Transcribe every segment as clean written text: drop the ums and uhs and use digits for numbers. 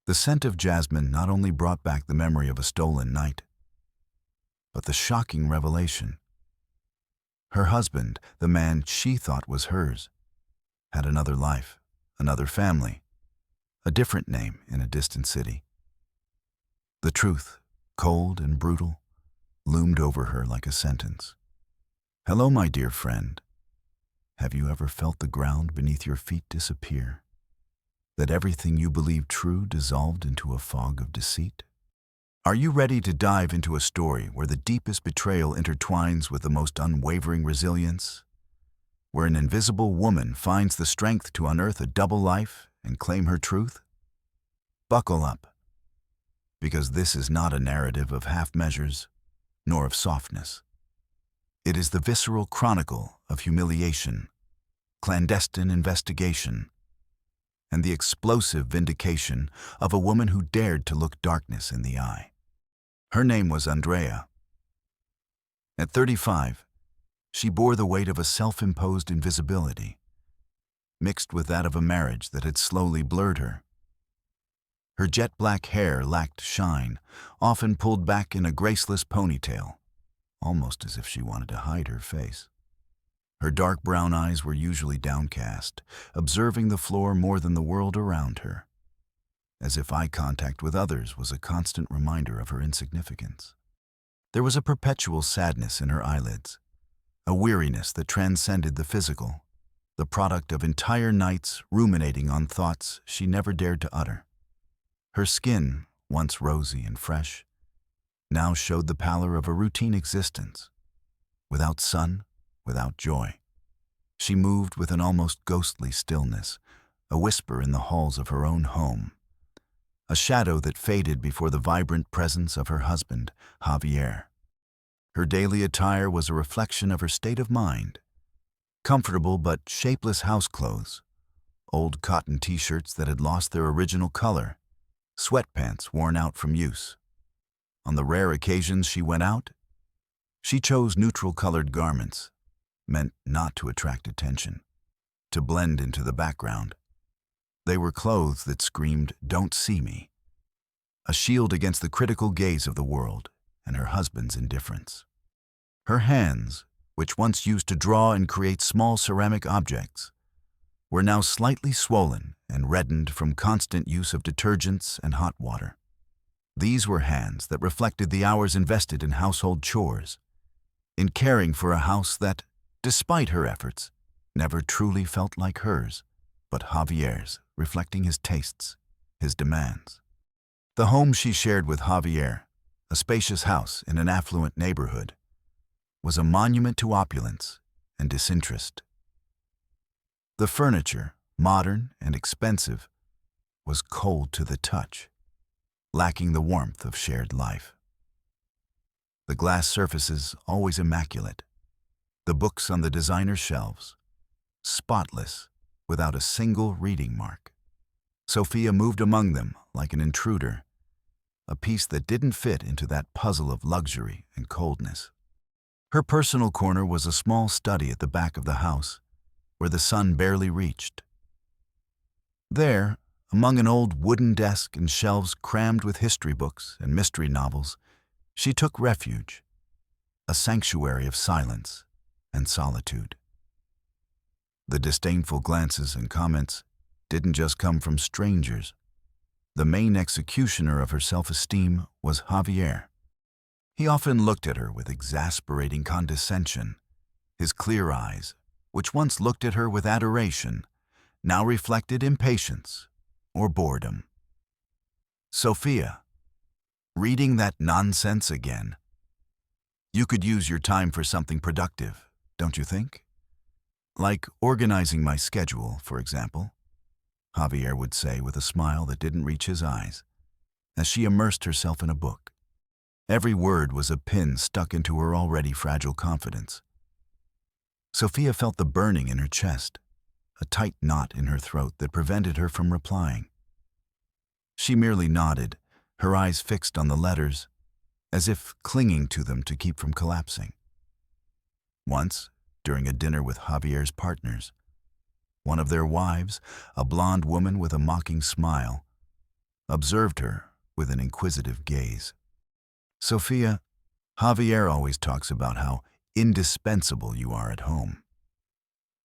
The scent of jasmine not only brought back the memory of a stolen night, but the shocking revelation. Her husband, the man she thought was hers, had another life, another family, a different name in a distant city. The truth, cold and brutal, loomed over her like a sentence. Hello, my dear friend. Have you ever felt the ground beneath your feet disappear? That everything you believed true dissolved into a fog of deceit? Are you ready to dive into a story where the deepest betrayal intertwines with the most unwavering resilience? Where an invisible woman finds the strength to unearth a double life and claim her truth? Buckle up, because this is not a narrative of half measures, nor of softness. It is the visceral chronicle of humiliation, clandestine investigation, and the explosive vindication of a woman who dared to look darkness in the eye. Her name was Andrea. At 35, she bore the weight of a self-imposed invisibility, mixed with that of a marriage that had slowly blurred her. Her jet-black hair lacked shine, often pulled back in a graceless ponytail, almost as if she wanted to hide her face. Her dark brown eyes were usually downcast, observing the floor more than the world around her, as if eye contact with others was a constant reminder of her insignificance. There was a perpetual sadness in her eyelids, a weariness that transcended the physical, the product of entire nights ruminating on thoughts she never dared to utter. Her skin, once rosy and fresh, now showed the pallor of a routine existence, without sun, without joy. She moved with an almost ghostly stillness, a whisper in the halls of her own home, a shadow that faded before the vibrant presence of her husband, Javier. Her daily attire was a reflection of her state of mind. Comfortable but shapeless house clothes, old cotton t-shirts that had lost their original color, sweatpants worn out from use. On the rare occasions she went out, she chose neutral-colored garments, meant not to attract attention, to blend into the background. They were clothes that screamed, "Don't see me," a shield against the critical gaze of the world and her husband's indifference. Her hands, which once used to draw and create small ceramic objects, were now slightly swollen and reddened from constant use of detergents and hot water. These were hands that reflected the hours invested in household chores, in caring for a house that, despite her efforts, never truly felt like hers, but Javier's, reflecting his tastes, his demands. The home she shared with Javier, a spacious house in an affluent neighborhood, was a monument to opulence and disinterest. The furniture, modern and expensive, was cold to the touch, lacking the warmth of shared life. The glass surfaces always immaculate, the books on the designer shelves, spotless, without a single reading mark. Sophia moved among them like an intruder, a piece that didn't fit into that puzzle of luxury and coldness. Her personal corner was a small study at the back of the house, where the sun barely reached. There, among an old wooden desk and shelves crammed with history books and mystery novels, she took refuge, a sanctuary of silence and solitude. The disdainful glances and comments didn't just come from strangers. The main executioner of her self-esteem was Javier. He often looked at her with exasperating condescension. His clear eyes, which once looked at her with adoration, now reflected impatience or boredom. Sophia, reading that nonsense again? You could use your time for something productive, don't you think? Like organizing my schedule, for example, Javier would say with a smile that didn't reach his eyes, as she immersed herself in a book. Every word was a pin stuck into her already fragile confidence. Sophia felt the burning in her chest, a tight knot in her throat that prevented her from replying. She merely nodded, her eyes fixed on the letters, as if clinging to them to keep from collapsing. Once, during a dinner with Javier's partners, one of their wives, a blonde woman with a mocking smile, observed her with an inquisitive gaze. Sophia, Javier always talks about how indispensable you are at home.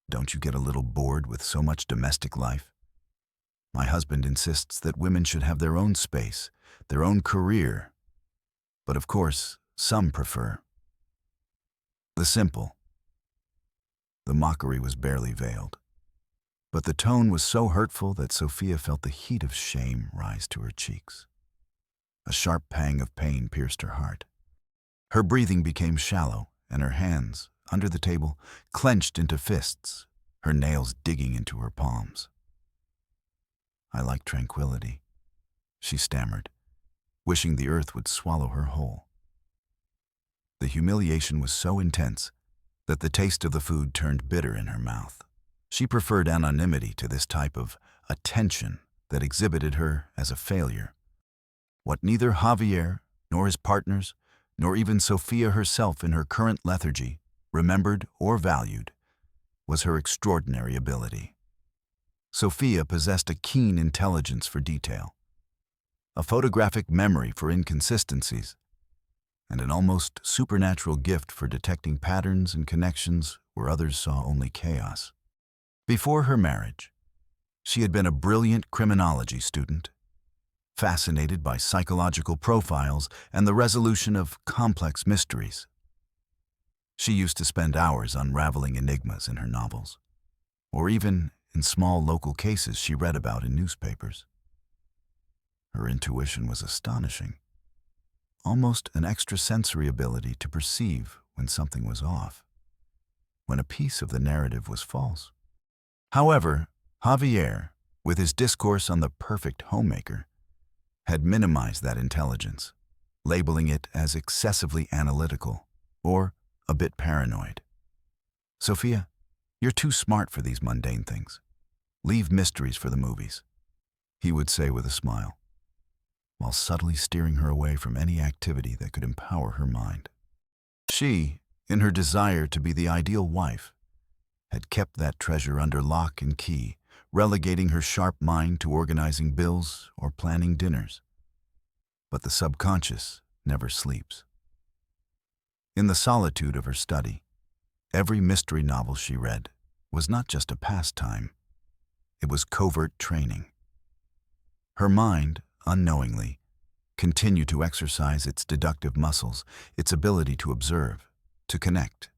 Don't you get a little bored with so much domestic life? My husband insists that women should have their own space, their own career. But of course, some prefer the simple. The mockery was barely veiled, but the tone was so hurtful that Sophia felt the heat of shame rise to her cheeks. A sharp pang of pain pierced her heart. Her breathing became shallow, and her hands, under the table, clenched into fists, her nails digging into her palms. "I like tranquility," she stammered, wishing the earth would swallow her whole. The humiliation was so intense that the taste of the food turned bitter in her mouth. She preferred anonymity to this type of attention that exhibited her as a failure. What neither Javier, nor his partners, nor even Sophia herself in her current lethargy remembered or valued was her extraordinary ability. Sophia possessed a keen intelligence for detail, a photographic memory for inconsistencies, and an almost supernatural gift for detecting patterns and connections where others saw only chaos. Before her marriage, she had been a brilliant criminology student, fascinated by psychological profiles and the resolution of complex mysteries. She used to spend hours unraveling enigmas in her novels, or even in small local cases she read about in newspapers. Her intuition was astonishing, almost an extrasensory ability to perceive when something was off, when a piece of the narrative was false. However, Javier, with his discourse on the perfect homemaker, had minimized that intelligence, labeling it as excessively analytical or a bit paranoid. "Sophia, you're too smart for these mundane things. Leave mysteries for the movies," he would say with a smile, while subtly steering her away from any activity that could empower her mind. She, in her desire to be the ideal wife, had kept that treasure under lock and key, relegating her sharp mind to organizing bills or planning dinners. But the subconscious never sleeps. In the solitude of her study, every mystery novel she read was not just a pastime, it was covert training. Her mind, unknowingly, continued to exercise its deductive muscles, its ability to observe, to connect.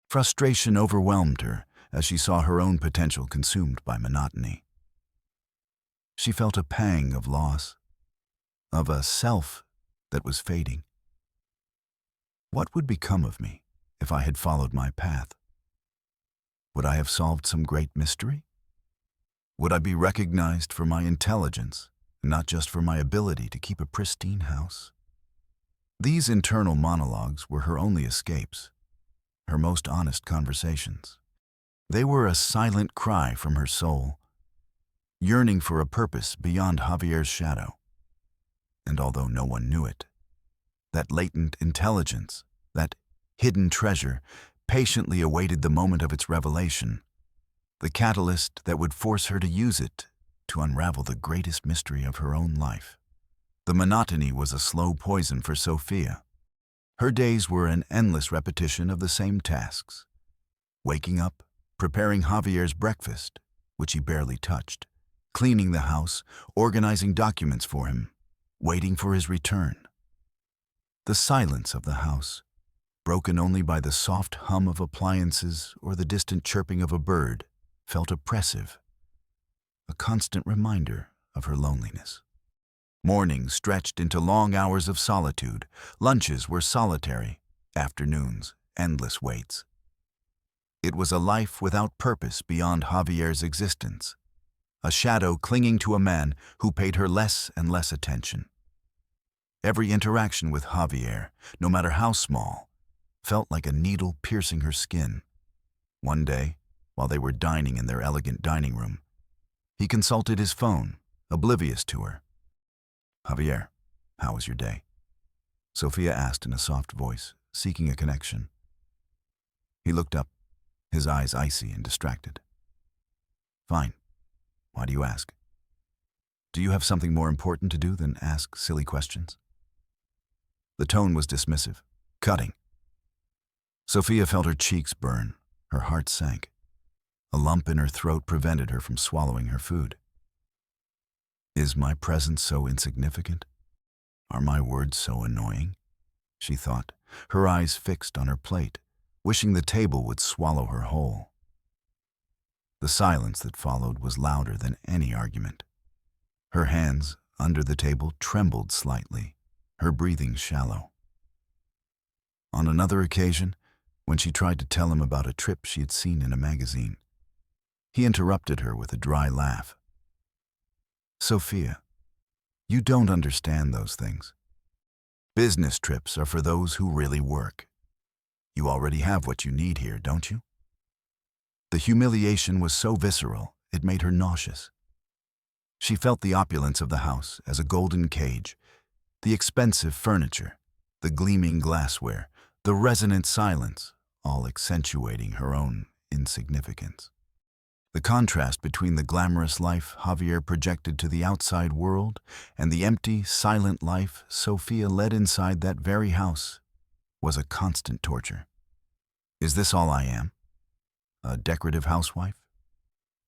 Frustration overwhelmed her as she saw her own potential consumed by monotony. She felt a pang of loss, of a self that was fading. What would become of me if I had followed my path? Would I have solved some great mystery? Would I be recognized for my intelligence, not just for my ability to keep a pristine house? These internal monologues were her only escapes, her most honest conversations. They were a silent cry from her soul, yearning for a purpose beyond Javier's shadow. And although no one knew it, that latent intelligence, that hidden treasure, patiently awaited the moment of its revelation, the catalyst that would force her to use it to unravel the greatest mystery of her own life. The monotony was a slow poison for Sophia. Her days were an endless repetition of the same tasks. Waking up, preparing Javier's breakfast, which he barely touched, cleaning the house, organizing documents for him, waiting for his return. The silence of the house, broken only by the soft hum of appliances or the distant chirping of a bird, felt oppressive, a constant reminder of her loneliness. Mornings stretched into long hours of solitude. Lunches were solitary. Afternoons, endless waits. It was a life without purpose beyond Javier's existence, a shadow clinging to a man who paid her less and less attention. Every interaction with Javier, no matter how small, felt like a needle piercing her skin. One day, while they were dining in their elegant dining room, he consulted his phone, oblivious to her. "Javier, how was your day?" Sophia asked in a soft voice, seeking a connection. He looked up, his eyes icy and distracted. "Fine. Why do you ask?" Do you have something more important to do than ask silly questions? The tone was dismissive, cutting. Sophia felt her cheeks burn. Her heart sank. A lump in her throat prevented her from swallowing her food. Is my presence so insignificant? Are my words so annoying? She thought, her eyes fixed on her plate, wishing the table would swallow her whole. The silence that followed was louder than any argument. Her hands, under the table, trembled slightly, her breathing shallow. On another occasion, when she tried to tell him about a trip she had seen in a magazine, he interrupted her with a dry laugh. Sophia, you don't understand those things. Business trips are for those who really work. You already have what you need here, don't you? The humiliation was so visceral, it made her nauseous. She felt the opulence of the house as a golden cage, the expensive furniture, the gleaming glassware, the resonant silence, all accentuating her own insignificance. The contrast between the glamorous life Javier projected to the outside world and the empty, silent life Sophia led inside that very house was a constant torture. Is this all I am? A decorative housewife?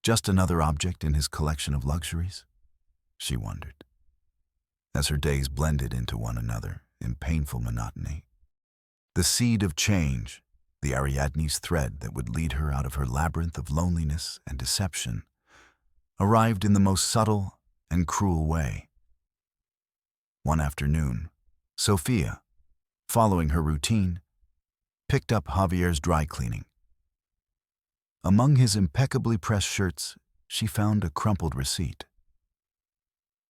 Just another object in his collection of luxuries? She wondered, as her days blended into one another in painful monotony. The seed of change, the Ariadne's thread that would lead her out of her labyrinth of loneliness and deception, arrived in the most subtle and cruel way. One afternoon, Sophia, following her routine, picked up Javier's dry cleaning. Among his impeccably pressed shirts, she found a crumpled receipt.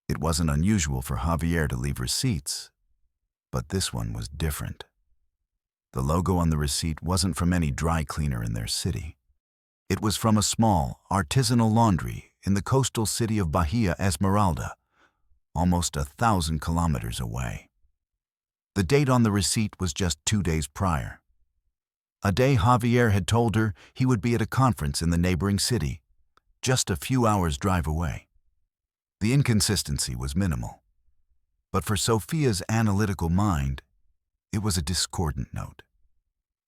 It wasn't unusual for Javier to leave receipts, but this one was different. The logo on the receipt wasn't from any dry cleaner in their city. It was from a small, artisanal laundry in the coastal city of Bahia Esmeralda, almost 1,000 kilometers away. The date on the receipt was just 2 days prior. A day Javier had told her he would be at a conference in the neighboring city, just a few hours' drive away. The inconsistency was minimal, but for Sophia's analytical mind, it was a discordant note.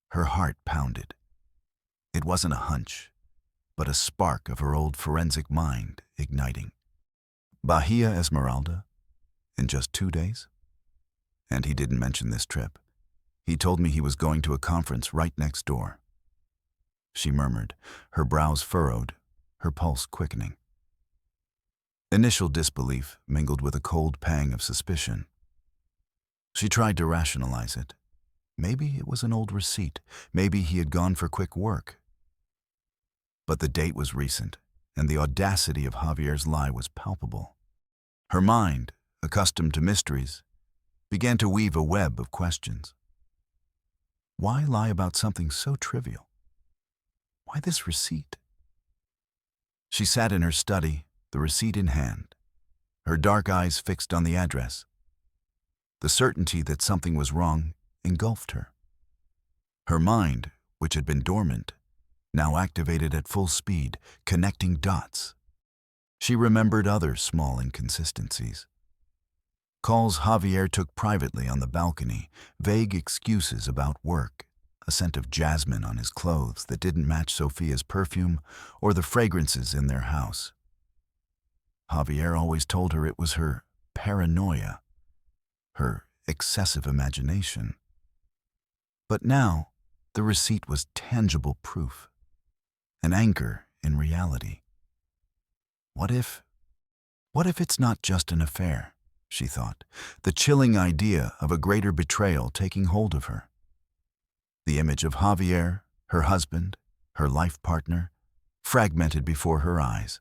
Her heart pounded. It wasn't a hunch, but a spark of her old forensic mind igniting. Bahia Esmeralda? In just 2 days? And he didn't mention this trip. He told me he was going to a conference right next door. She murmured, her brows furrowed, her pulse quickening. Initial disbelief mingled with a cold pang of suspicion. She tried to rationalize it. Maybe it was an old receipt. Maybe he had gone for quick work. But the date was recent, and the audacity of Javier's lie was palpable. Her mind, accustomed to mysteries, began to weave a web of questions. Why lie about something so trivial? Why this receipt? She sat in her study, the receipt in hand, her dark eyes fixed on the address. The certainty that something was wrong engulfed her. Her mind, which had been dormant, now activated at full speed, connecting dots. She remembered other small inconsistencies. Calls Javier took privately on the balcony, vague excuses about work, a scent of jasmine on his clothes that didn't match Sophia's perfume or the fragrances in their house. Javier always told her it was her paranoia, her excessive imagination. But now, the receipt was tangible proof, an anchor in reality. What if it's not just an affair, she thought, the chilling idea of a greater betrayal taking hold of her. The image of Javier, her husband, her life partner, fragmented before her eyes.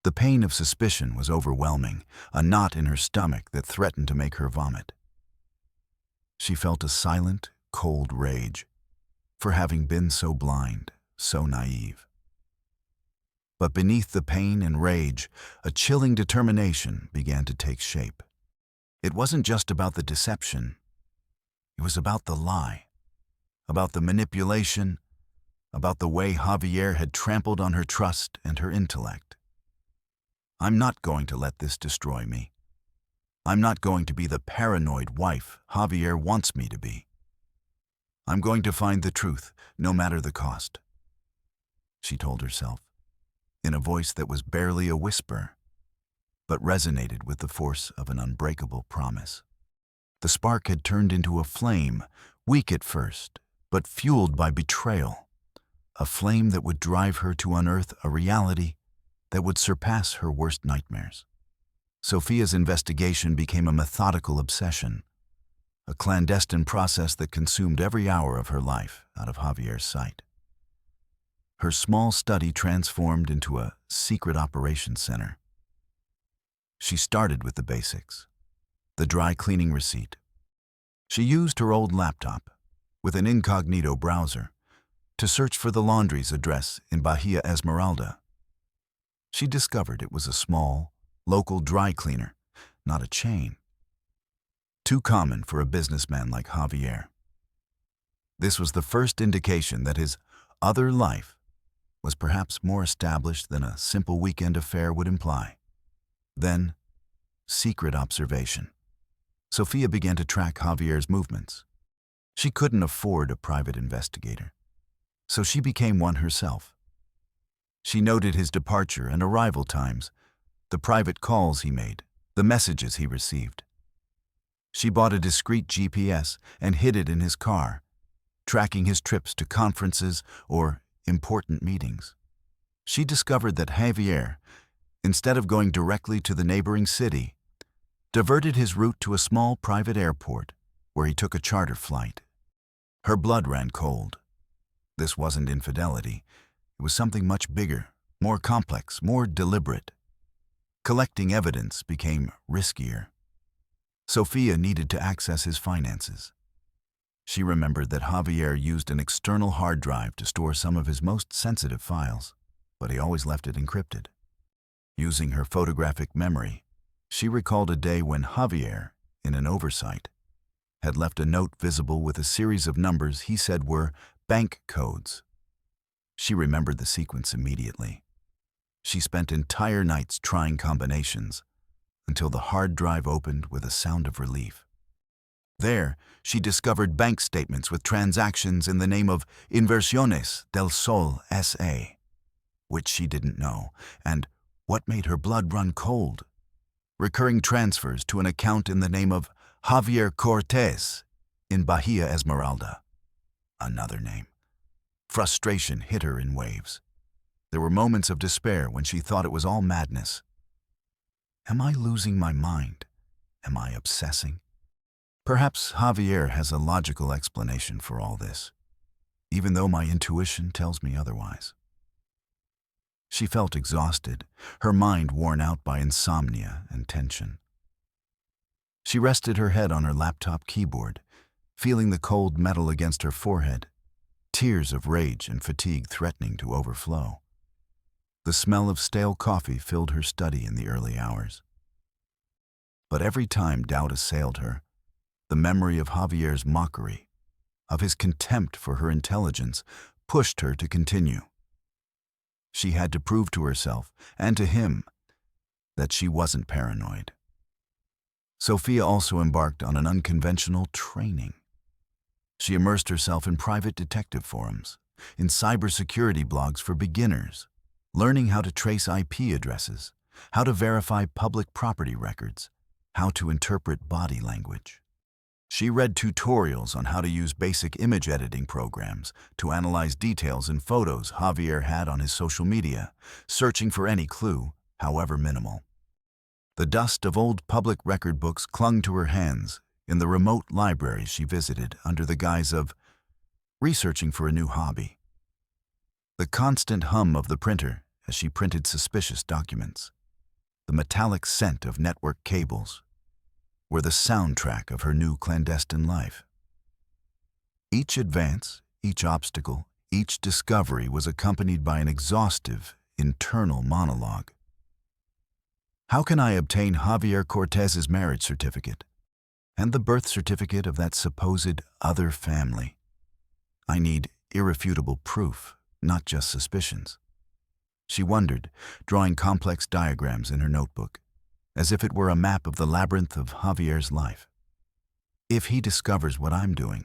The pain of suspicion was overwhelming, a knot in her stomach that threatened to make her vomit. She felt a silent, cold rage for having been so blind, so naive. But beneath the pain and rage, a chilling determination began to take shape. It wasn't just about the deception. It was about the lie, about the manipulation, about the way Javier had trampled on her trust and her intellect. I'm not going to let this destroy me. I'm not going to be the paranoid wife Javier wants me to be. I'm going to find the truth, no matter the cost, she told herself, in a voice that was barely a whisper, but resonated with the force of an unbreakable promise. The spark had turned into a flame, weak at first, but fueled by betrayal, a flame that would drive her to unearth a reality that would surpass her worst nightmares. Sophia's investigation became a methodical obsession, a clandestine process that consumed every hour of her life out of Javier's sight. Her small study transformed into a secret operations center. She started with the basics, the dry cleaning receipt. She used her old laptop, with an incognito browser, to search for the laundry's address in Bahia Esmeralda. She discovered it was a small, local dry cleaner, not a chain. Too common for a businessman like Javier. This was the first indication that his other life was perhaps more established than a simple weekend affair would imply. Then, secret observation. Sophia began to track Javier's movements. She couldn't afford a private investigator, so she became one herself. She noted his departure and arrival times, the private calls he made, the messages he received. She bought a discreet GPS and hid it in his car, tracking his trips to conferences or important meetings. She discovered that Javier, instead of going directly to the neighboring city, diverted his route to a small private airport where he took a charter flight. Her blood ran cold. This wasn't infidelity. It was something much bigger, more complex, more deliberate. Collecting evidence became riskier. Sophia needed to access his finances. She remembered that Javier used an external hard drive to store some of his most sensitive files, but he always left it encrypted. Using her photographic memory, she recalled a day when Javier, in an oversight, had left a note visible with a series of numbers he said were bank codes. She remembered the sequence immediately. She spent entire nights trying combinations until the hard drive opened with a sound of relief. There, she discovered bank statements with transactions in the name of Inversiones del Sol S.A., which she didn't know, and what made her blood run cold? Recurring transfers to an account in the name of Javier Cortez in Bahia Esmeralda. Another name. Frustration hit her in waves. There were moments of despair when she thought it was all madness. Am I losing my mind? Am I obsessing? Perhaps Javier has a logical explanation for all this, even though my intuition tells me otherwise. She felt exhausted, her mind worn out by insomnia and tension. She rested her head on her laptop keyboard, feeling the cold metal against her forehead, tears of rage and fatigue threatening to overflow. The smell of stale coffee filled her study in the early hours. But every time doubt assailed her, the memory of Javier's mockery, of his contempt for her intelligence, pushed her to continue. She had to prove to herself, and to him, that she wasn't paranoid. Sophia also embarked on an unconventional training. She immersed herself in private detective forums, in cybersecurity blogs for beginners, learning how to trace IP addresses, how to verify public property records, how to interpret body language. She read tutorials on how to use basic image editing programs to analyze details in photos Javier had on his social media, searching for any clue, however minimal. The dust of old public record books clung to her hands in the remote libraries she visited under the guise of researching for a new hobby. The constant hum of the printer as she printed suspicious documents, the metallic scent of network cables, were the soundtrack of her new clandestine life. Each advance, each obstacle, each discovery was accompanied by an exhaustive, internal monologue. How can I obtain Javier Cortez's marriage certificate and the birth certificate of that supposed other family? I need irrefutable proof, not just suspicions. She wondered, drawing complex diagrams in her notebook, as if it were a map of the labyrinth of Javier's life. If he discovers what I'm doing,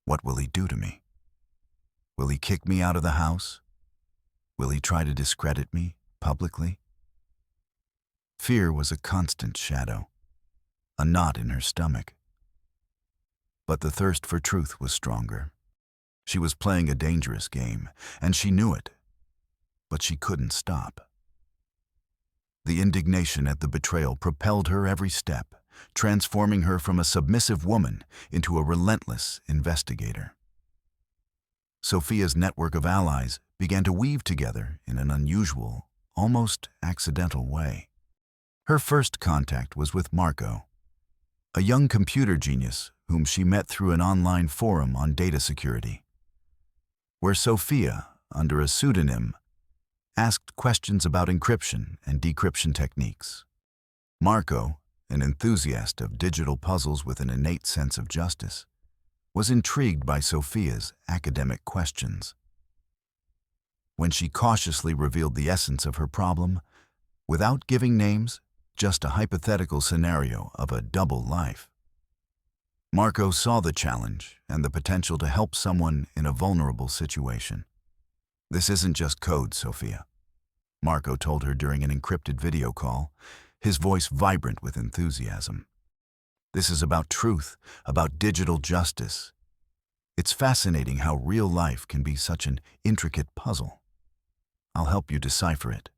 what will he do to me? Will he kick me out of the house? Will he try to discredit me publicly? Fear was a constant shadow, a knot in her stomach. But the thirst for truth was stronger. She was playing a dangerous game, and she knew it, but she couldn't stop. The indignation at the betrayal propelled her every step, transforming her from a submissive woman into a relentless investigator. Sophia's network of allies began to weave together in an unusual, almost accidental way. Her first contact was with Marco, a young computer genius whom she met through an online forum on data security, where Sophia, under a pseudonym, asked questions about encryption and decryption techniques. Marco, an enthusiast of digital puzzles with an innate sense of justice, was intrigued by Sophia's academic questions. When she cautiously revealed the essence of her problem, without giving names, just a hypothetical scenario of a double life, Marco saw the challenge and the potential to help someone in a vulnerable situation. "This isn't just code, Sophia," Marco told her during an encrypted video call, his voice vibrant with enthusiasm. "This is about truth, about digital justice. It's fascinating how real life can be such an intricate puzzle. I'll help you decipher it."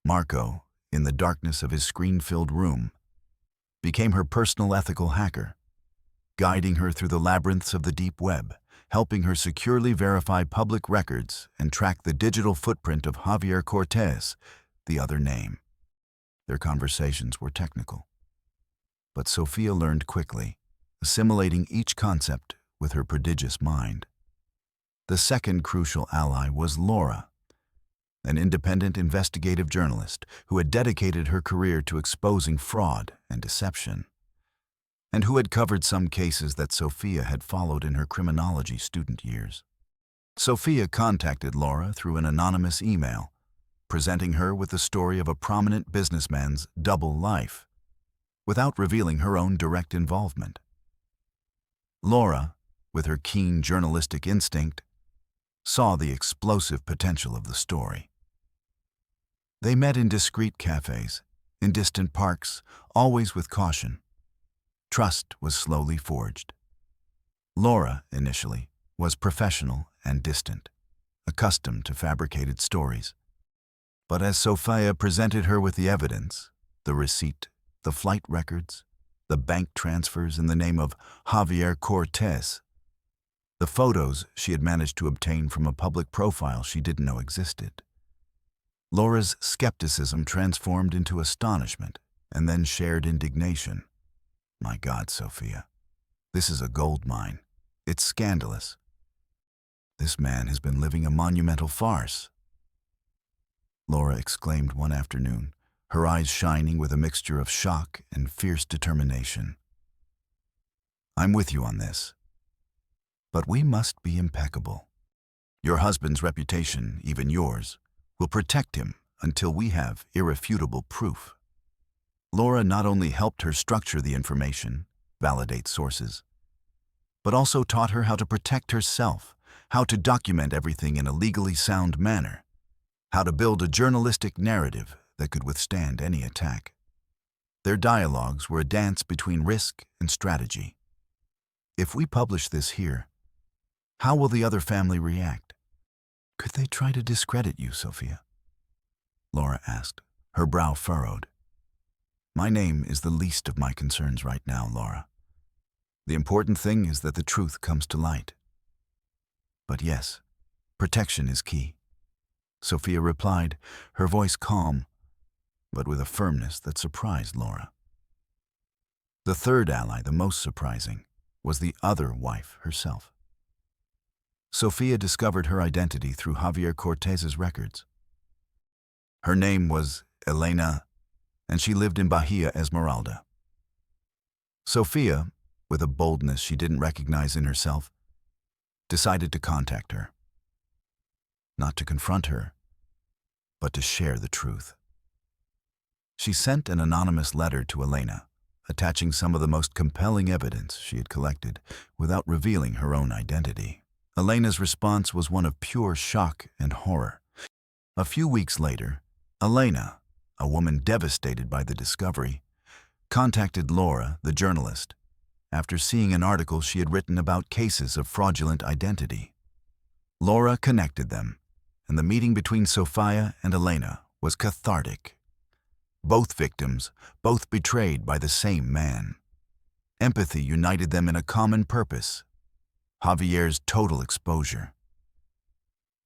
Marco, in the darkness of his screen-filled room, became her personal ethical hacker, guiding her through the labyrinths of the deep web, helping her securely verify public records and track the digital footprint of Javier Cortez, the other name. Their conversations were technical, but Sophia learned quickly, assimilating each concept with her prodigious mind. The second crucial ally was Laura, an independent investigative journalist who had dedicated her career to exposing fraud and deception, and who had covered some cases that Sophia had followed in her criminology student years. Sophia contacted Laura through an anonymous email, presenting her with the story of a prominent businessman's double life, without revealing her own direct involvement. Laura, with her keen journalistic instinct, saw the explosive potential of the story. They met in discreet cafes, in distant parks, always with caution. Trust was slowly forged. Laura, initially, was professional and distant, accustomed to fabricated stories. But as Sophia presented her with the evidence, the receipt, the flight records, the bank transfers in the name of Javier Cortez, the photos she had managed to obtain from a public profile she didn't know existed, Laura's skepticism transformed into astonishment and then shared indignation. "My God, Sophia, this is a gold mine. It's scandalous. This man has been living a monumental farce," Laura exclaimed one afternoon, her eyes shining with a mixture of shock and fierce determination. "I'm with you on this. But we must be impeccable. Your husband's reputation, even yours, will protect him until we have irrefutable proof." Laura not only helped her structure the information, validate sources, but also taught her how to protect herself, how to document everything in a legally sound manner, how to build a journalistic narrative that could withstand any attack. Their dialogues were a dance between risk and strategy. "If we publish this here, how will the other family react? Could they try to discredit you, Sophia?" Laura asked, her brow furrowed. "My name is the least of my concerns right now, Laura. The important thing is that the truth comes to light. But yes, protection is key," Sophia replied, her voice calm, but with a firmness that surprised Laura. The third ally, the most surprising, was the other wife herself. Sophia discovered her identity through Javier Cortez's records. Her name was Elena, and she lived in Bahia Esmeralda. Sophia, with a boldness she didn't recognize in herself, decided to contact her. Not to confront her, but to share the truth. She sent an anonymous letter to Elena, attaching some of the most compelling evidence she had collected without revealing her own identity. Elena's response was one of pure shock and horror. A few weeks later, Elena, a woman devastated by the discovery, contacted Laura, the journalist, after seeing an article she had written about cases of fraudulent identity. Laura connected them, and the meeting between Sofia and Elena was cathartic. Both victims, both betrayed by the same man. Empathy united them in a common purpose: Javier's total exposure.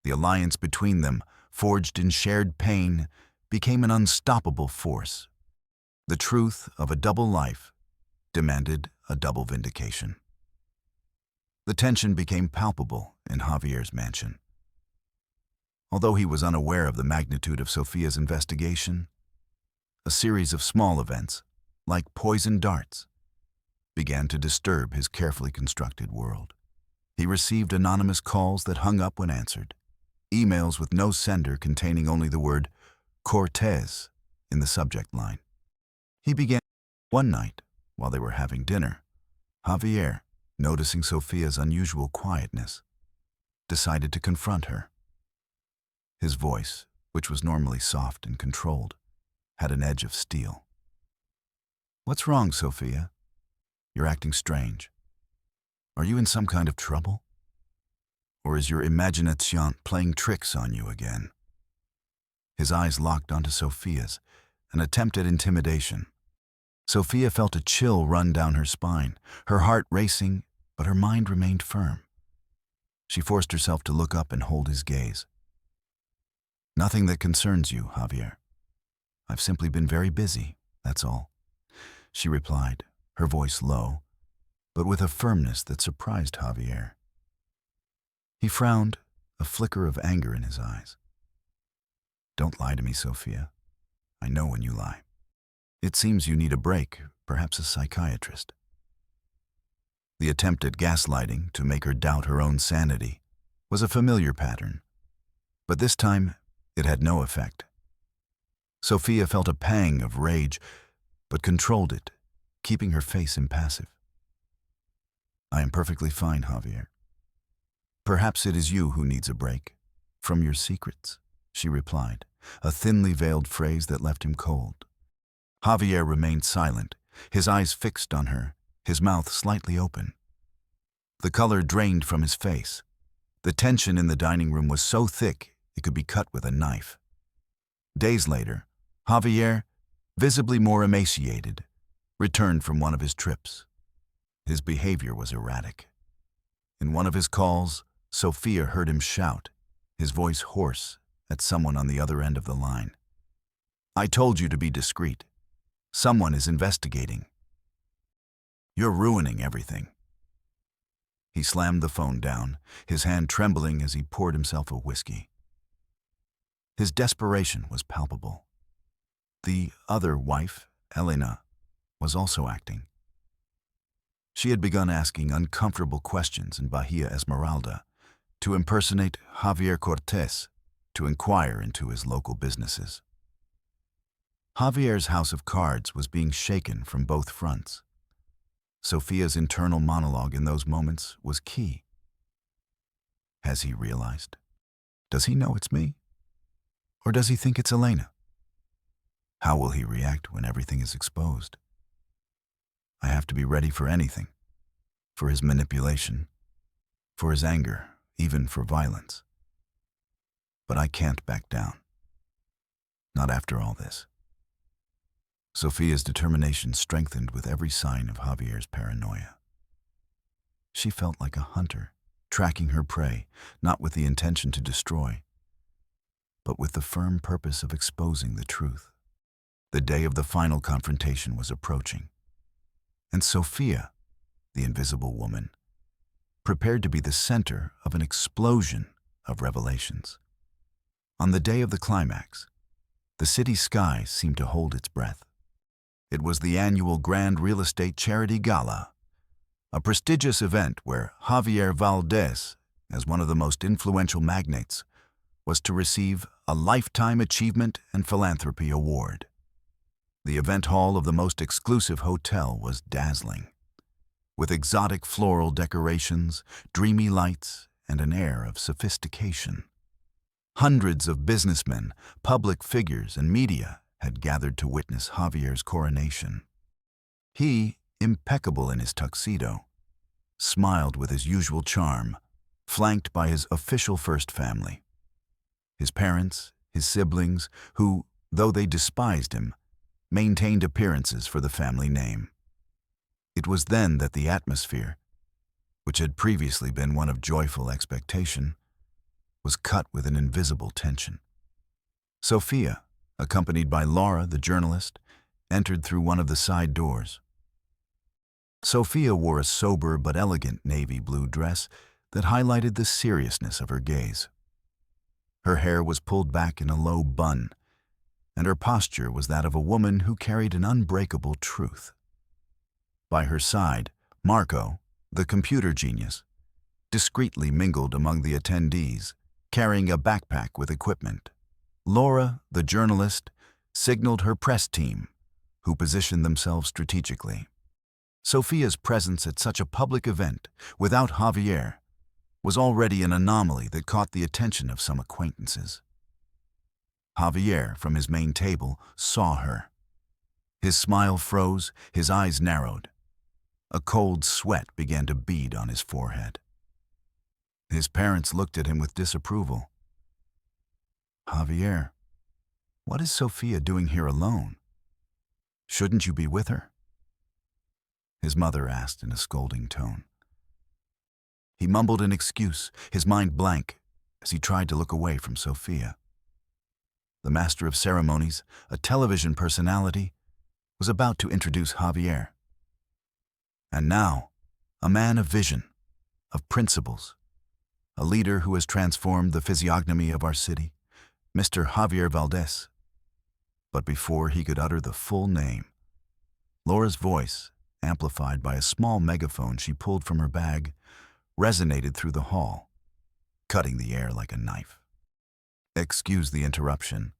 The alliance between them, forged in shared pain, became an unstoppable force. The truth of a double life demanded a double vindication. The tension became palpable in Javier's mansion. Although he was unaware of the magnitude of Sofia's investigation, a series of small events, like poison darts, began to disturb his carefully constructed world. He received anonymous calls that hung up when answered, emails with no sender containing only the word Cortez in the subject line. He began. One night, while they were having dinner, Javier, noticing Sofia's unusual quietness, decided to confront her. His voice, which was normally soft and controlled, had an edge of steel. "What's wrong, Sofia? You're acting strange. Are you in some kind of trouble? Or is your imagination playing tricks on you again?" His eyes locked onto Sofia's, an attempt at intimidation. Sofia felt a chill run down her spine, her heart racing, but her mind remained firm. She forced herself to look up and hold his gaze. "Nothing that concerns you, Javier. I've simply been very busy, that's all," she replied, her voice low, but with a firmness that surprised Javier. He frowned, a flicker of anger in his eyes. "Don't lie to me, Sofia. I know when you lie. It seems you need a break, perhaps a psychiatrist." The attempt at gaslighting to make her doubt her own sanity was a familiar pattern, but this time it had no effect. Sofia felt a pang of rage, but controlled it, keeping her face impassive. "I am perfectly fine, Javier. Perhaps it is you who needs a break from your secrets," she replied, a thinly veiled phrase that left him cold. Javier remained silent, his eyes fixed on her, his mouth slightly open. The color drained from his face. The tension in the dining room was so thick it could be cut with a knife. Days later, Javier, visibly more emaciated, returned from one of his trips. His behavior was erratic. In one of his calls, Sofia heard him shout, his voice hoarse, at someone on the other end of the line. "I told you to be discreet. Someone is investigating. You're ruining everything." He slammed the phone down, his hand trembling as he poured himself a whiskey. His desperation was palpable. The other wife, Elena, was also acting. She had begun asking uncomfortable questions in Bahia Esmeralda to impersonate Javier Cortez to inquire into his local businesses. Javier's house of cards was being shaken from both fronts. Sofia's internal monologue in those moments was key. Has he realized? Does he know it's me? Or does he think it's Elena? How will he react when everything is exposed? I have to be ready for anything. For his manipulation, for his anger, even for violence. But I can't back down. Not after all this. Sofia's determination strengthened with every sign of Javier's paranoia. She felt like a hunter, tracking her prey, not with the intention to destroy, but with the firm purpose of exposing the truth. The day of the final confrontation was approaching, and Sofia, the invisible woman, prepared to be the center of an explosion of revelations. On the day of the climax, the city sky seemed to hold its breath. It was the annual Grand Real Estate Charity Gala, a prestigious event where Javier Valdez, as one of the most influential magnates, was to receive a Lifetime Achievement and Philanthropy Award. The event hall of the most exclusive hotel was dazzling, with exotic floral decorations, dreamy lights, and an air of sophistication. Hundreds of businessmen, public figures, and media had gathered to witness Javier's coronation. He, impeccable in his tuxedo, smiled with his usual charm, flanked by his official first family. His parents, his siblings, who, though they despised him, maintained appearances for the family name. It was then that the atmosphere, which had previously been one of joyful expectation, was cut with an invisible tension. Sophia, accompanied by Laura, the journalist, entered through one of the side doors. Sophia wore a sober but elegant navy blue dress that highlighted the seriousness of her gaze. Her hair was pulled back in a low bun, and her posture was that of a woman who carried an unbreakable truth. By her side, Marco, the computer genius, discreetly mingled among the attendees, carrying a backpack with equipment. Laura, the journalist, signaled her press team, who positioned themselves strategically. Sophia's presence at such a public event, without Javier, was already an anomaly that caught the attention of some acquaintances. Javier, from his main table, saw her. His smile froze, his eyes narrowed. A cold sweat began to bead on his forehead. His parents looked at him with disapproval. "Javier, what is Sophia doing here alone? Shouldn't you be with her?" his mother asked in a scolding tone. He mumbled an excuse, his mind blank, as he tried to look away from Sophia. The master of ceremonies, a television personality, was about to introduce Javier. And now, a man of vision, of principles, a leader who has transformed the physiognomy of our city, Mr. Javier Valdez. But before he could utter the full name, Laura's voice, amplified by a small megaphone she pulled from her bag, resonated through the hall, cutting the air like a knife. Excuse the interruption,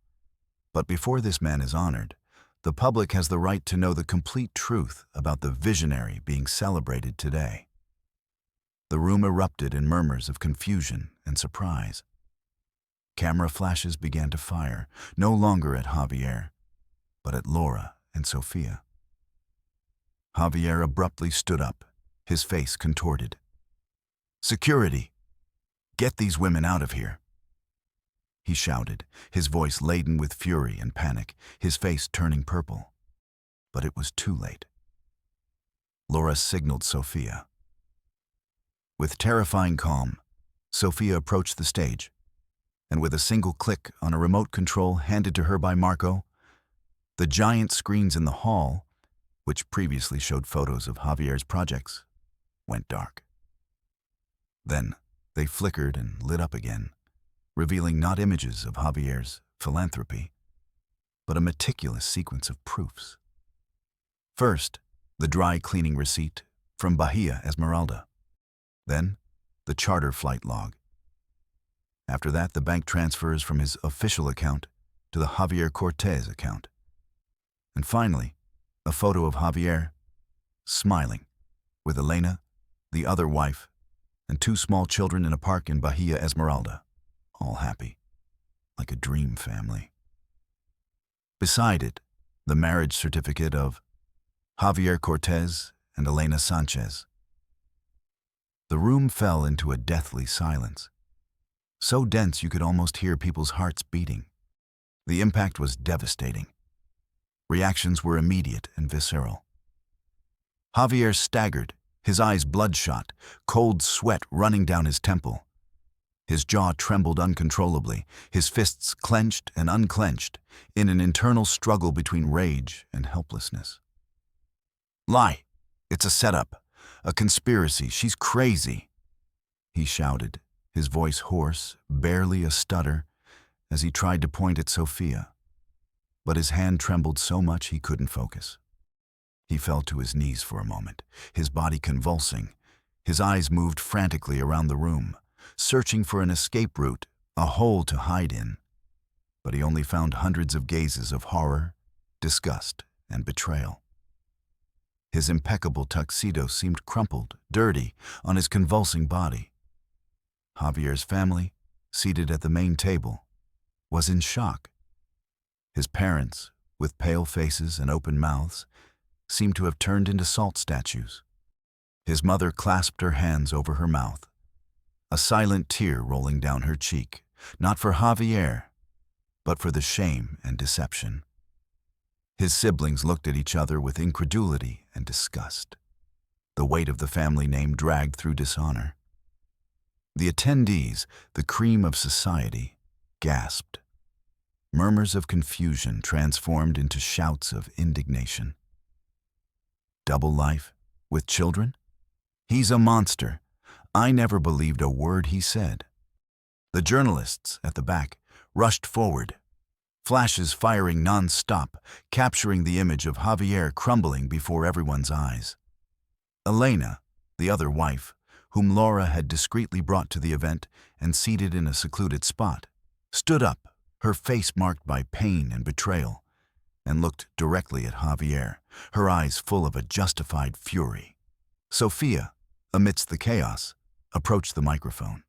but before this man is honored, the public has the right to know the complete truth about the visionary being celebrated today. The room erupted in murmurs of confusion and surprise. Camera flashes began to fire, no longer at Javier, but at Laura and Sophia. Javier abruptly stood up, his face contorted. "Security! Get these women out of here!" he shouted, his voice laden with fury and panic, his face turning purple. But it was too late. Laura signaled Sophia. With terrifying calm, Sophia approached the stage, and with a single click on a remote control handed to her by Marco, the giant screens in the hall, which previously showed photos of Javier's projects, went dark. Then they flickered and lit up again, revealing not images of Javier's philanthropy, but a meticulous sequence of proofs. First, the dry cleaning receipt from Bahia Esmeralda. Then, the charter flight log. After that, the bank transfers from his official account to the Javier Cortez account. And finally, a photo of Javier, smiling, with Elena, the other wife, and 2 small children in a park in Bahia Esmeralda, all happy, like a dream family. Beside it, the marriage certificate of Javier Cortez and Elena Sanchez. The room fell into a deathly silence, so dense you could almost hear people's hearts beating. The impact was devastating. Reactions were immediate and visceral. Javier staggered, his eyes bloodshot, cold sweat running down his temple. His jaw trembled uncontrollably, his fists clenched and unclenched in an internal struggle between rage and helplessness. "Lie! It's a setup, a conspiracy. She's crazy," he shouted, his voice hoarse, barely a stutter, as he tried to point at Sophia. But his hand trembled so much he couldn't focus. He fell to his knees for a moment, his body convulsing. His eyes moved frantically around the room, searching for an escape route, a hole to hide in. but he only found hundreds of gazes of horror, disgust, and betrayal. His impeccable tuxedo seemed crumpled, dirty, on his convulsing body. Javier's family, seated at the main table, was in shock. His parents, with pale faces and open mouths, seemed to have turned into salt statues. His mother clasped her hands over her mouth, a silent tear rolling down her cheek, not for Javier, but for the shame and deception. His siblings looked at each other with incredulity and disgust. The weight of the family name dragged through dishonor. The attendees, the cream of society, gasped. Murmurs of confusion transformed into shouts of indignation. Double life? With children? He's a monster. I never believed a word he said. The journalists at the back rushed forward, flashes firing non-stop, capturing the image of Javier crumbling before everyone's eyes. Elena, the other wife, whom Laura had discreetly brought to the event and seated in a secluded spot, stood up, her face marked by pain and betrayal, and looked directly at Javier, her eyes full of a justified fury. Sofia, amidst the chaos, approached the microphone.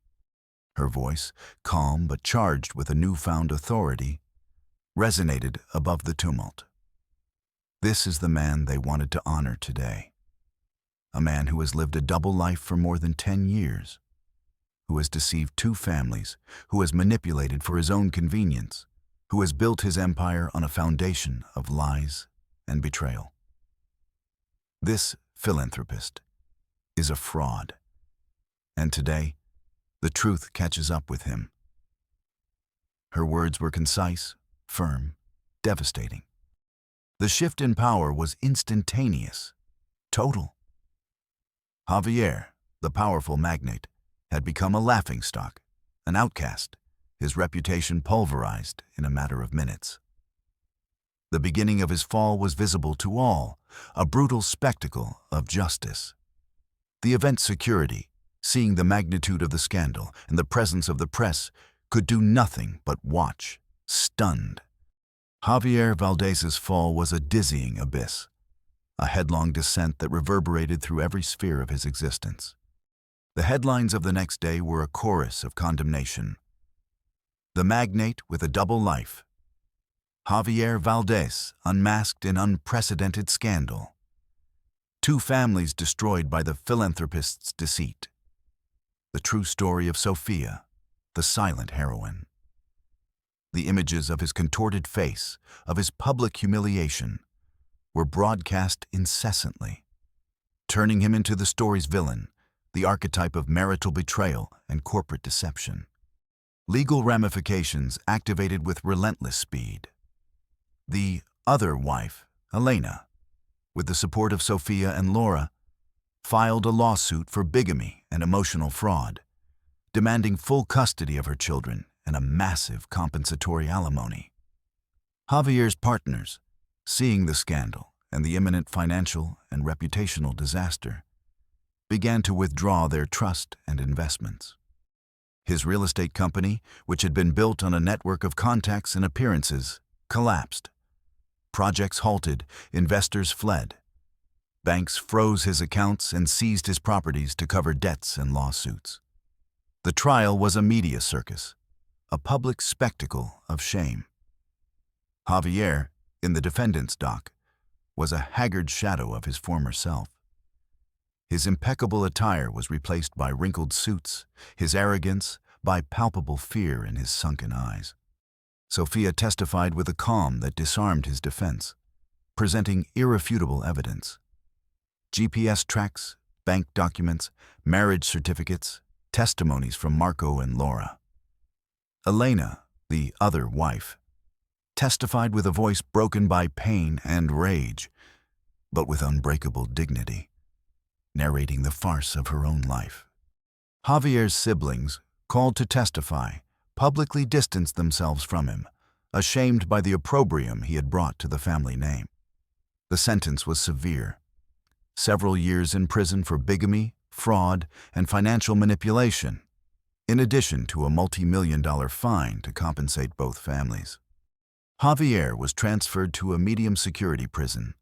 Her voice, calm but charged with a newfound authority, resonated above the tumult. This is the man they wanted to honor today. A man who has lived a double life for more than 10 years, who has deceived 2 families, who has manipulated for his own convenience, who has built his empire on a foundation of lies and betrayal. This philanthropist is a fraud, and today, the truth catches up with him. Her words were concise, firm, devastating. The shift in power was instantaneous, total. Javier, the powerful magnate, had become a laughingstock, an outcast, his reputation pulverized in a matter of minutes. The beginning of his fall was visible to all, a brutal spectacle of justice. The event security, seeing the magnitude of the scandal and the presence of the press, could do nothing but watch, stunned. Javier Valdez's fall was a dizzying abyss, a headlong descent that reverberated through every sphere of his existence. The headlines of the next day were a chorus of condemnation. The magnate with a double life. Javier Valdez unmasked in unprecedented scandal. 2 families destroyed by the philanthropist's deceit. The true story of Sofia, the silent heroine. The images of his contorted face, of his public humiliation, were broadcast incessantly, turning him into the story's villain, the archetype of marital betrayal and corporate deception. Legal ramifications activated with relentless speed. The other wife, Elena, with the support of Sofia and Laura, filed a lawsuit for bigamy and emotional fraud, demanding full custody of her children and a massive compensatory alimony. Javier's partners, seeing the scandal and the imminent financial and reputational disaster, began to withdraw their trust and investments. His real estate company, which had been built on a network of contacts and appearances, collapsed. Projects halted, investors fled. Banks froze his accounts and seized his properties to cover debts and lawsuits. The trial was a media circus, a public spectacle of shame. Javier, in the defendant's dock, was a haggard shadow of his former self. His impeccable attire was replaced by wrinkled suits, his arrogance by palpable fear in his sunken eyes. Sofia testified with a calm that disarmed his defense, presenting irrefutable evidence. GPS tracks, bank documents, marriage certificates, testimonies from Marco and Laura. Elena, the other wife, testified with a voice broken by pain and rage, but with unbreakable dignity, narrating the farce of her own life. Javier's siblings, called to testify, publicly distanced themselves from him, ashamed by the opprobrium he had brought to the family name. The sentence was severe: several years in prison for bigamy, fraud, and financial manipulation, in addition to a multi-million-dollar fine to compensate both families. Javier was transferred to a medium-security prison,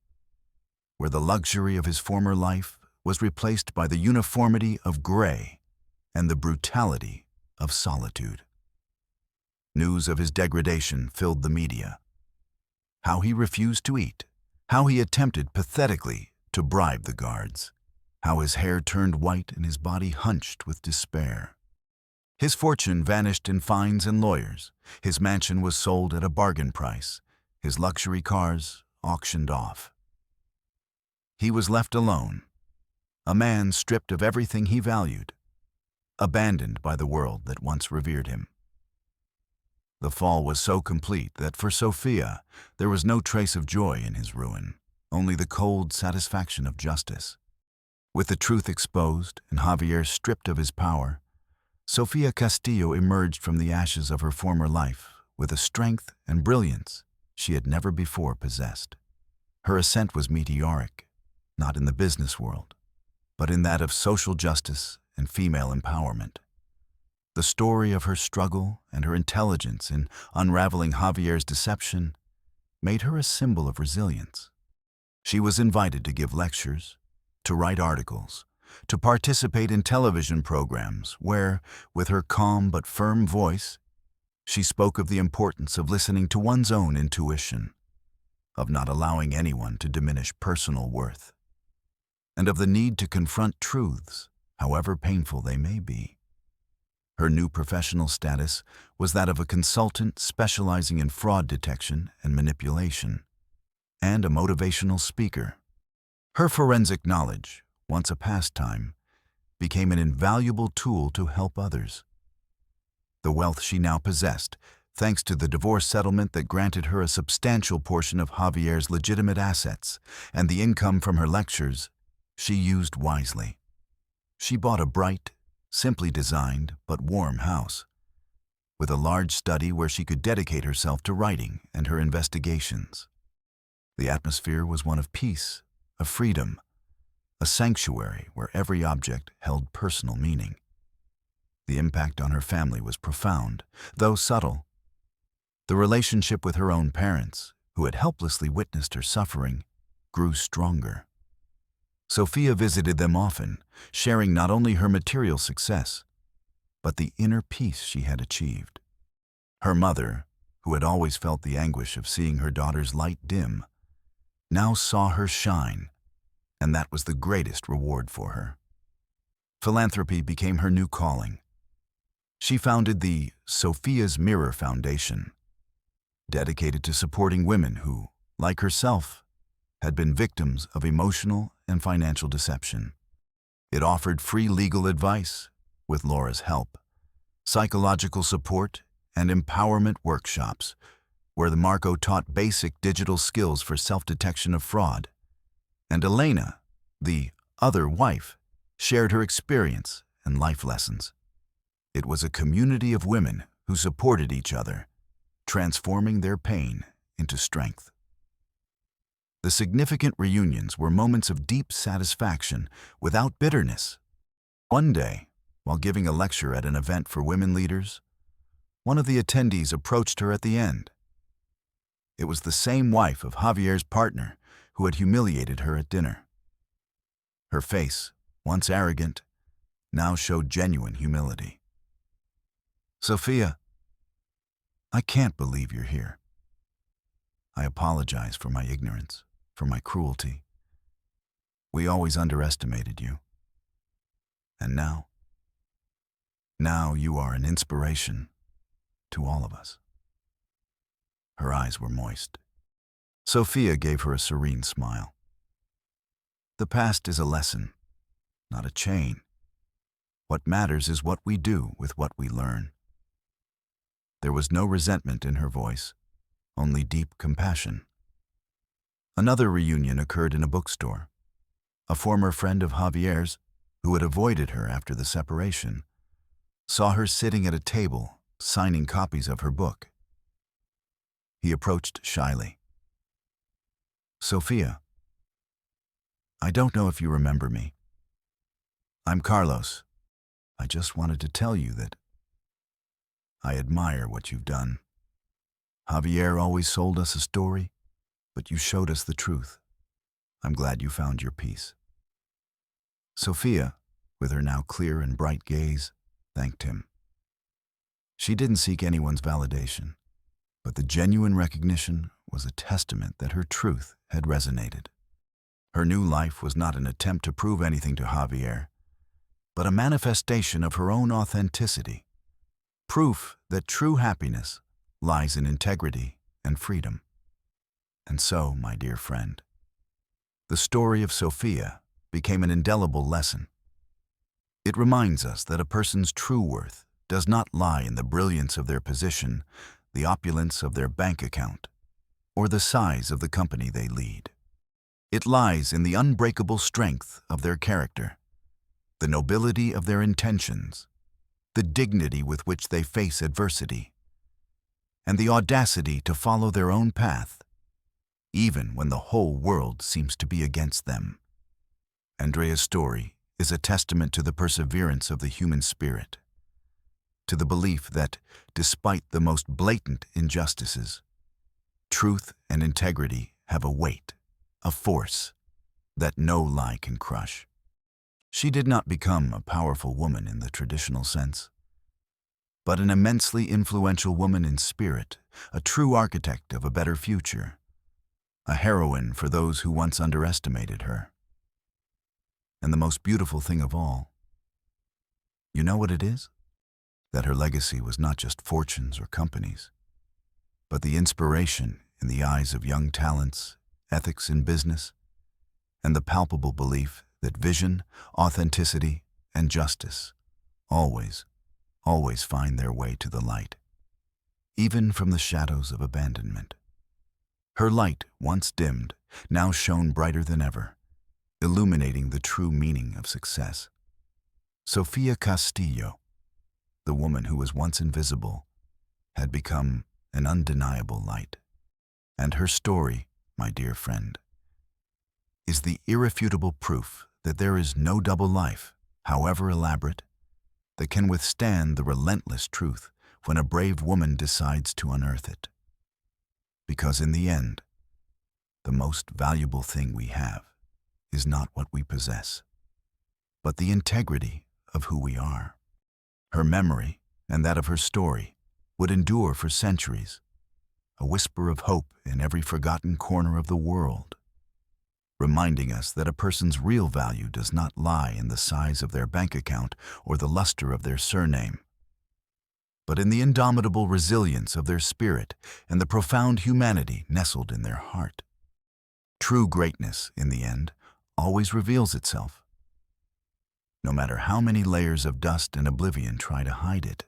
where the luxury of his former life was replaced by the uniformity of gray and the brutality of solitude. News of his degradation filled the media. How he refused to eat, how he attempted pathetically to bribe the guards, how his hair turned white and his body hunched with despair. His fortune vanished in fines and lawyers. His mansion was sold at a bargain price, his luxury cars auctioned off. He was left alone, a man stripped of everything he valued, abandoned by the world that once revered him. The fall was so complete that for Sofia, there was no trace of joy in his ruin, only the cold satisfaction of justice. With the truth exposed and Javier stripped of his power, Sofia Castillo emerged from the ashes of her former life with a strength and brilliance she had never before possessed. Her ascent was meteoric, not in the business world, but in that of social justice and female empowerment. The story of her struggle and her intelligence in unraveling Javier's deception made her a symbol of resilience. She was invited to give lectures, to write articles, to participate in television programs where, with her calm but firm voice, she spoke of the importance of listening to one's own intuition, of not allowing anyone to diminish personal worth, and of the need to confront truths, however painful they may be. Her new professional status was that of a consultant specializing in fraud detection and manipulation, and a motivational speaker. Her forensic knowledge, once a pastime, became an invaluable tool to help others. The wealth she now possessed, thanks to the divorce settlement that granted her a substantial portion of Javier's legitimate assets, and the income from her lectures, she used wisely. She bought a bright, simply designed but warm house, with a large study where she could dedicate herself to writing and her investigations. The atmosphere was one of peace, of freedom, a sanctuary where every object held personal meaning. The impact on her family was profound, though subtle. The relationship with her own parents, who had helplessly witnessed her suffering, grew stronger. Sofia visited them often, sharing not only her material success, but the inner peace she had achieved. Her mother, who had always felt the anguish of seeing her daughter's light dim, now saw her shine, and that was the greatest reward for her. Philanthropy became her new calling. She founded the Sofia's Mirror Foundation, dedicated to supporting women who, like herself, had been victims of emotional and financial deception. It offered free legal advice, with Laura's help, psychological support, and empowerment workshops, where the Marco taught basic digital skills for self-detection of fraud, and Elena, the other wife, shared her experience and life lessons. It was a community of women who supported each other, transforming their pain into strength. The significant reunions were moments of deep satisfaction without bitterness. One day, while giving a lecture at an event for women leaders, one of the attendees approached her at the end. It was the same wife of Javier's partner who had humiliated her at dinner. Her face, once arrogant, now showed genuine humility. "Sofia, I can't believe you're here. I apologize for my ignorance, for my cruelty. We always underestimated you. And now you are an inspiration to all of us." Her eyes were moist. Sofia gave her a serene smile. The past is a lesson, not a chain. What matters is what we do with what we learn. There was no resentment in her voice, only deep compassion. Another reunion occurred in a bookstore. A former friend of Javier's, who had avoided her after the separation, saw her sitting at a table, signing copies of her book. He approached shyly. "Sofia, I don't know if you remember me. I'm Carlos. I just wanted to tell you that I admire what you've done." Javier always sold us a story, but you showed us the truth. I'm glad you found your peace." Sophia, with her now clear and bright gaze, thanked him. She didn't seek anyone's validation, but the genuine recognition was a testament that her truth had resonated. Her new life was not an attempt to prove anything to Javier, but a manifestation of her own authenticity, proof that true happiness lies in integrity and freedom. And so, my dear friend, the story of Sophia became an indelible lesson. It reminds us that a person's true worth does not lie in the brilliance of their position, the opulence of their bank account, or the size of the company they lead. It lies in the unbreakable strength of their character, the nobility of their intentions, the dignity with which they face adversity, and the audacity to follow their own path, even when the whole world seems to be against them. Andrea's story is a testament to the perseverance of the human spirit, to the belief that, despite the most blatant injustices, truth and integrity have a weight, a force, that no lie can crush. She did not become a powerful woman in the traditional sense, but an immensely influential woman in spirit, a true architect of a better future, a heroine for those who once underestimated her. And the most beautiful thing of all, you know what it is? That her legacy was not just fortunes or companies, but the inspiration in the eyes of young talents, ethics in business, and the palpable belief that vision, authenticity, and justice always find their way to the light, even from the shadows of abandonment. Her light, once dimmed, now shone brighter than ever, illuminating the true meaning of success. Sofia Castillo, the woman who was once invisible, had become an undeniable light. And her story, my dear friend, is the irrefutable proof that there is no double life, however elaborate, that can withstand the relentless truth when a brave woman decides to unearth it. Because in the end, the most valuable thing we have is not what we possess, but the integrity of who we are. Her memory, and that of her story, would endure for centuries, a whisper of hope in every forgotten corner of the world, reminding us that a person's real value does not lie in the size of their bank account or the luster of their surname, but in the indomitable resilience of their spirit and the profound humanity nestled in their heart. True greatness, in the end, always reveals itself, no matter how many layers of dust and oblivion try to hide it.